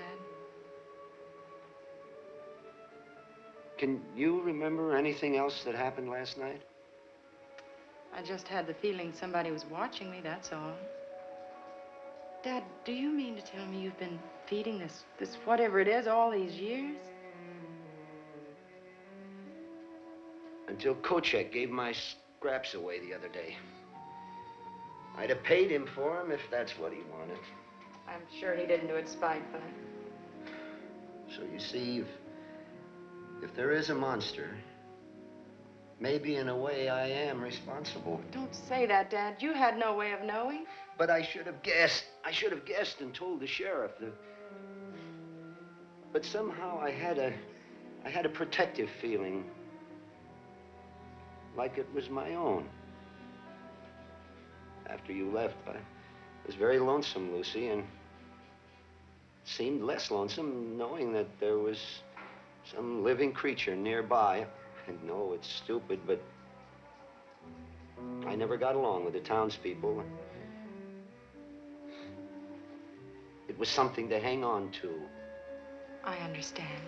Can you remember anything else that happened last night? I just had the feeling somebody was watching me, that's all. Dad, do you mean to tell me you've been feeding this whatever it is all these years? Until Kochek gave my scraps away the other day. I'd have paid him for them if that's what he wanted. I'm sure he didn't do it spitefully. So you see, if there is a monster, maybe in a way I am responsible. Don't say that, Dad. You had no way of knowing. But I should have guessed. I should have guessed and told the sheriff. But somehow I had a protective feeling, like it was my own. After you left, I was very lonesome, Lucy, and seemed less lonesome knowing that there was some living creature nearby. I know it's stupid, but I never got along with the townspeople. It was something to hang on to. I understand.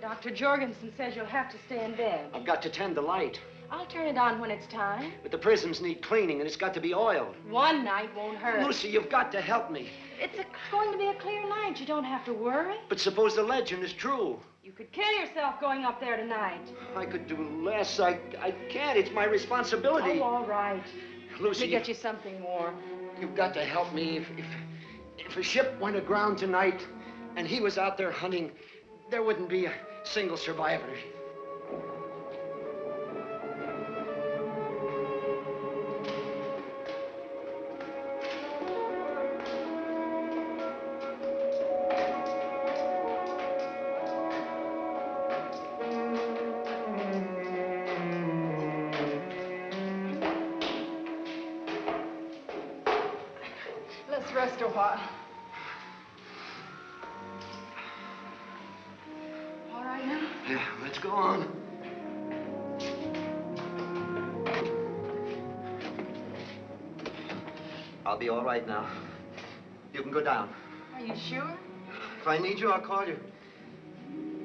Dr. Jorgensen says you'll have to stay in bed. I've got to tend the light. I'll turn it on when it's time. But the prisms need cleaning, and it's got to be oiled. One night won't hurt. Lucy, you've got to help me. It's going to be a clear night. You don't have to worry. But suppose the legend is true. You could kill yourself going up there tonight. I could do less. I can't. It's my responsibility. Oh, all right. Lucy, Let me get you something warm. You've got to help me. If a ship went aground tonight and he was out there hunting, there wouldn't be a single survivor. Let's rest a while. All right now? Yeah, let's go on. I'll be all right now. You can go down. Are you sure? If I need you, I'll call you.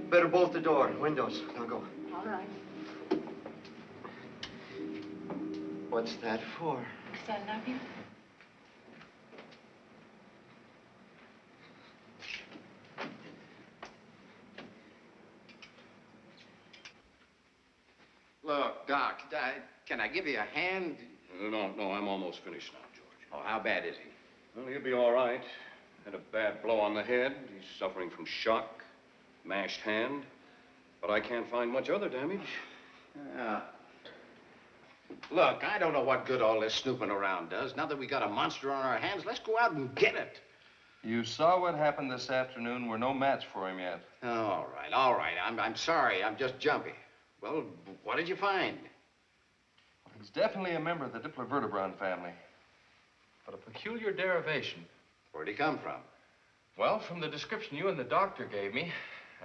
Better bolt the door, windows. Now go. All right. What's that for? Because I love you. Look, Doc, can I give you a hand? No, I'm almost finished now, George. Oh, how bad is he? Well, he'll be all right. Had a bad blow on the head. He's suffering from shock, mashed hand. But I can't find much other damage. Look, I don't know what good all this snooping around does. Now that we got a monster on our hands, let's go out and get it. You saw what happened this afternoon. We're no match for him yet. All right. I'm sorry. I'm just jumpy. Well, what did you find? Well, he's definitely a member of the Diplovertebron family, but a peculiar derivation. Where'd he come from? Well, from the description you and the doctor gave me,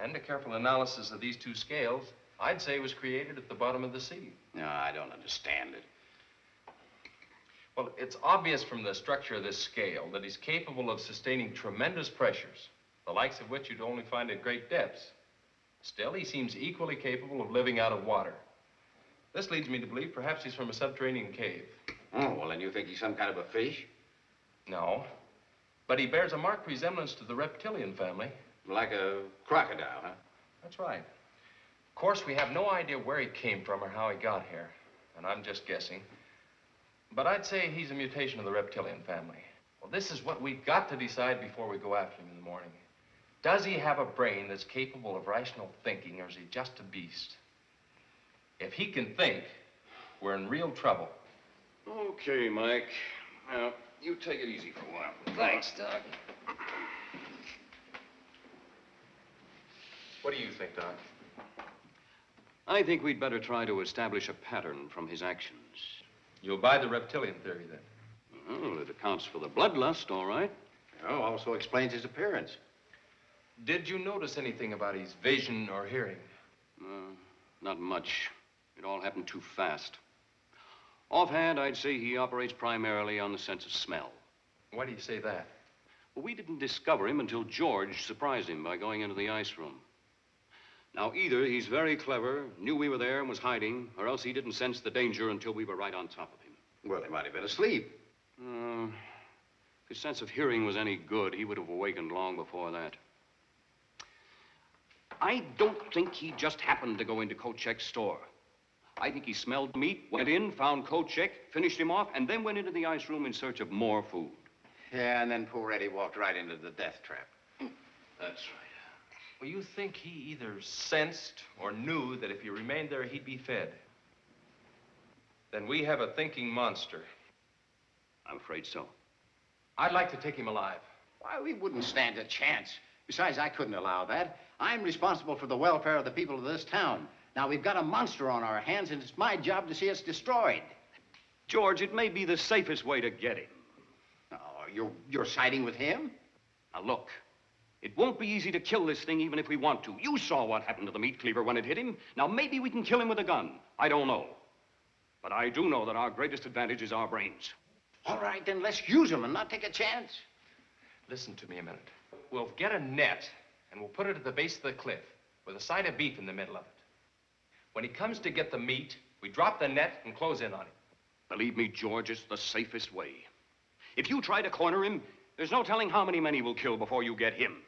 and a careful analysis of these two scales, I'd say he was created at the bottom of the sea. No, I don't understand it. Well, it's obvious from the structure of this scale that he's capable of sustaining tremendous pressures, the likes of which you'd only find at great depths. Still, he seems equally capable of living out of water. This leads me to believe perhaps he's from a subterranean cave. Oh, well, then you think he's some kind of a fish? No, but he bears a marked resemblance to the reptilian family. Like a crocodile, huh? That's right. Of course, we have no idea where he came from or how he got here, and I'm just guessing. But I'd say he's a mutation of the reptilian family. Well, this is what we've got to decide before we go after him in the morning. Does he have a brain that's capable of rational thinking, or is he just a beast? If he can think, we're in real trouble. Okay, Mike. Now, you take it easy for a while. Thanks, Doc. What do you think, Doc? I think we'd better try to establish a pattern from his actions. You'll buy the reptilian theory, then? Well, it accounts for the bloodlust, all right. Oh, also explains his appearance. Did you notice anything about his vision or hearing? Not much. It all happened too fast. Offhand, I'd say he operates primarily on the sense of smell. Why do you say that? Well, we didn't discover him until George surprised him by going into the ice room. Now, either he's very clever, knew we were there and was hiding, or else he didn't sense the danger until we were right on top of him. Well, he might have been asleep. If his sense of hearing was any good, he would have awakened long before that. I don't think he just happened to go into Kochek's store. I think he smelled meat, went in, found Kochek, finished him off, and then went into the ice room in search of more food. Yeah, and then poor Eddie walked right into the death trap. That's right. Well, you think he either sensed or knew that if he remained there, he'd be fed? Then we have a thinking monster. I'm afraid so. I'd like to take him alive. Why, we wouldn't stand a chance. Besides, I couldn't allow that. I'm responsible for the welfare of the people of this town. Now, we've got a monster on our hands, and it's my job to see it's destroyed. George, it may be the safest way to get him. Oh, you're siding with him? Now, look. It won't be easy to kill this thing even if we want to. You saw what happened to the meat cleaver when it hit him. Now, maybe we can kill him with a gun. I don't know. But I do know that our greatest advantage is our brains. All right, then let's use them and not take a chance. Listen to me a minute. We'll get a net, and we'll put it at the base of the cliff with a side of beef in the middle of it. When he comes to get the meat, we drop the net and close in on him. Believe me, George, it's the safest way. If you try to corner him, there's no telling how many men he will kill before you get him.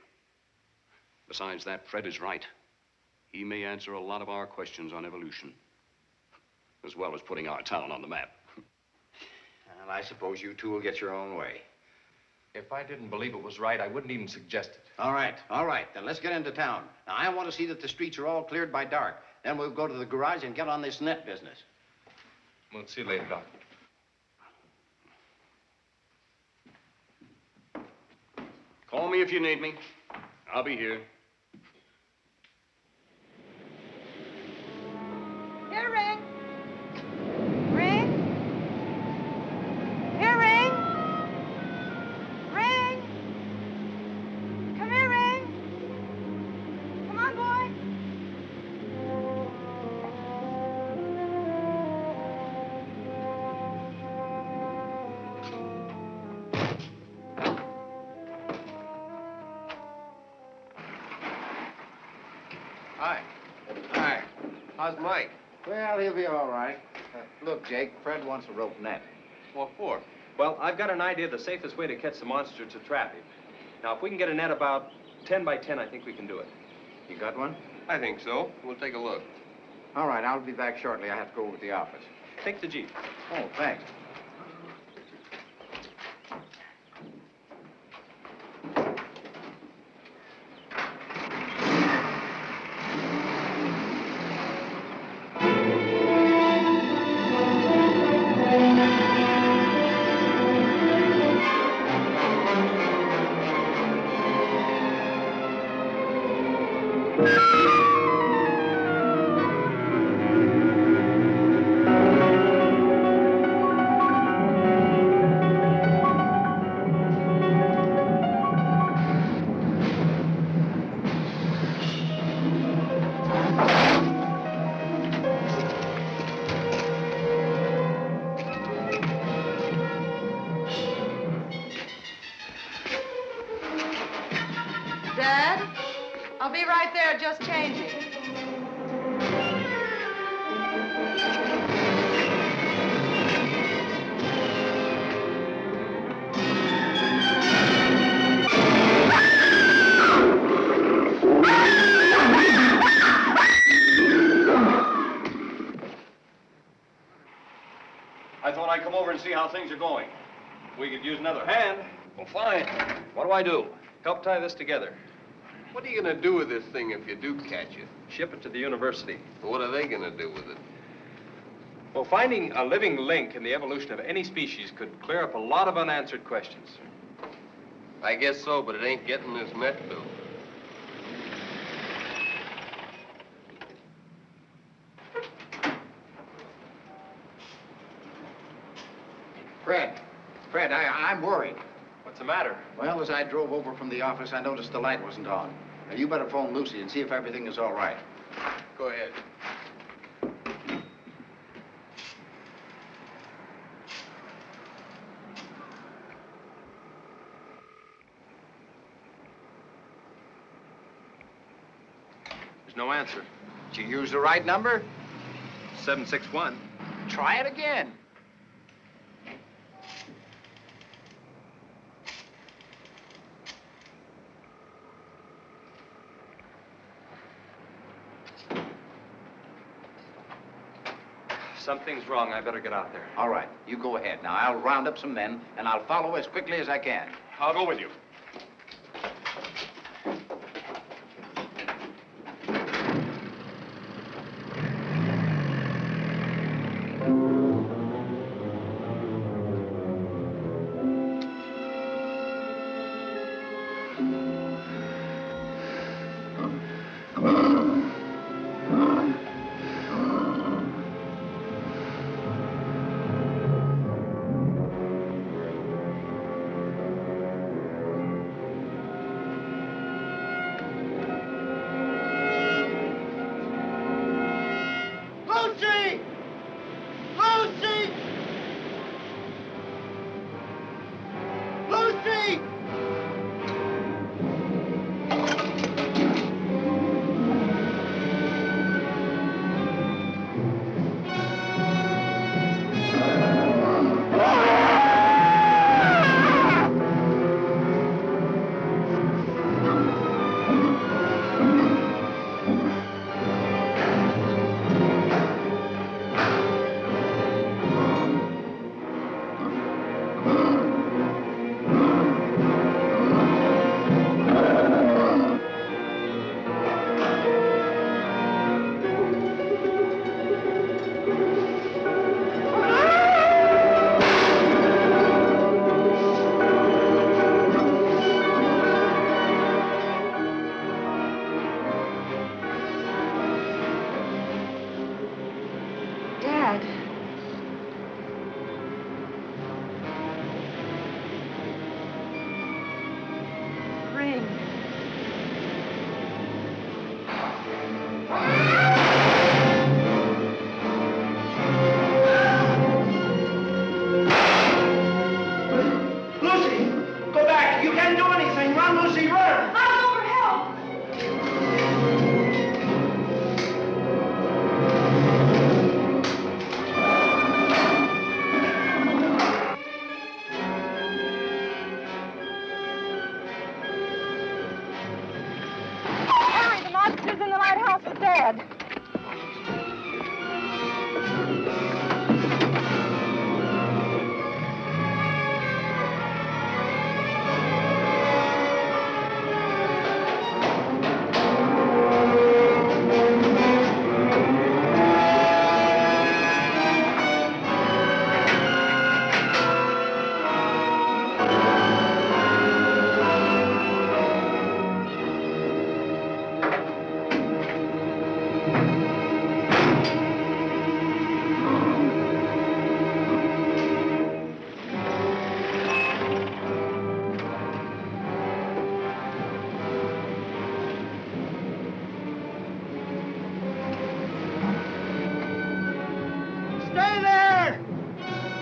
Besides that, Fred is right. He may answer a lot of our questions on evolution, as well as putting our town on the map. Well, I suppose you two will get your own way. If I didn't believe it was right, I wouldn't even suggest it. All right. Then let's get into town. Now, I want to see that the streets are all cleared by dark. Then we'll go to the garage and get on this net business. We'll see you later, Doc. Call me if you need me. I'll be here. Here, Ring. Ring. Here, Ring. Ring. Come here, Ring. Come on, boy. Hi. How's Mike? Well, he'll be all right. Look, Jake, Fred wants a rope net. What for? Well, I've got an idea of the safest way to catch the monster to trap him. Now, if we can get a net about 10 by 10, I think we can do it. You got one? I think so. We'll take a look. All right, I'll be back shortly. I have to go over to the office. Take the Jeep. Oh, thanks. Dad, I'll be right there, just changing. I thought I'd come over and see how things are going. We could use another hand. Well, fine. What do I do? Help tie this together. What are you gonna do with this thing if you do catch it? Ship it to the university. What are they gonna do with it? Well, finding a living link in the evolution of any species could clear up a lot of unanswered questions. I guess so, but it ain't getting this net built. Fred, I'm worried. What's the matter? Well, as I drove over from the office, I noticed the light wasn't on. Now, you better phone Lucy and see if everything is all right. Go ahead. There's no answer. Did you use the right number? 761. Try it again. Something's wrong. I better get out there. All right, you go ahead. Now, I'll round up some men, and I'll follow as quickly as I can. I'll go with you.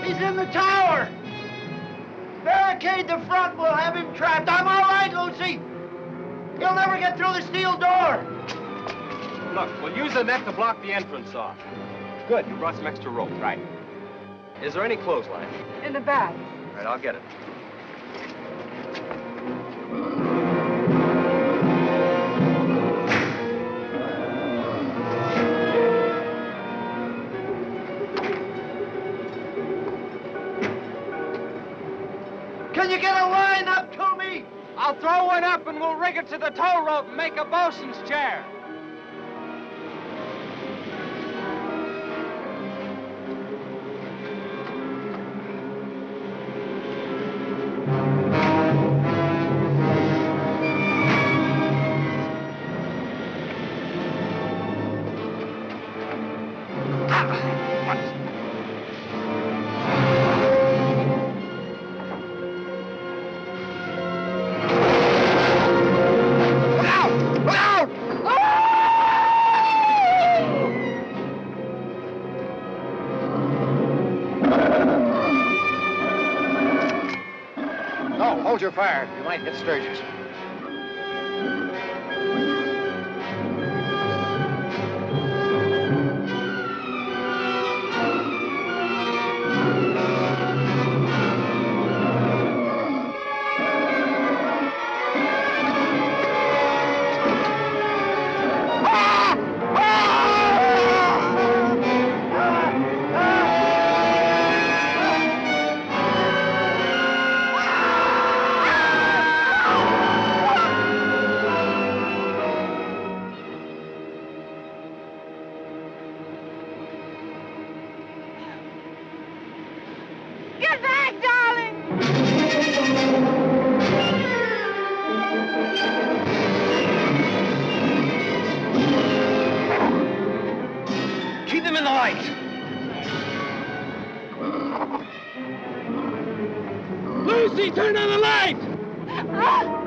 He's in the tower. Barricade the front. We'll have him trapped. I'm all right, Lucy. He'll never get through the steel door. Look, we'll use the net to block the entrance off. Good, you brought some extra rope. Right. Is there any clothesline? In the back. All right, I'll get it. Can you get a line up to me? I'll throw one up and we'll rig it to the tow rope and make a bosun's chair. Hold your fire. You might hit Sturges. Get back, darling! Keep him in the light. Lucy, turn on the light!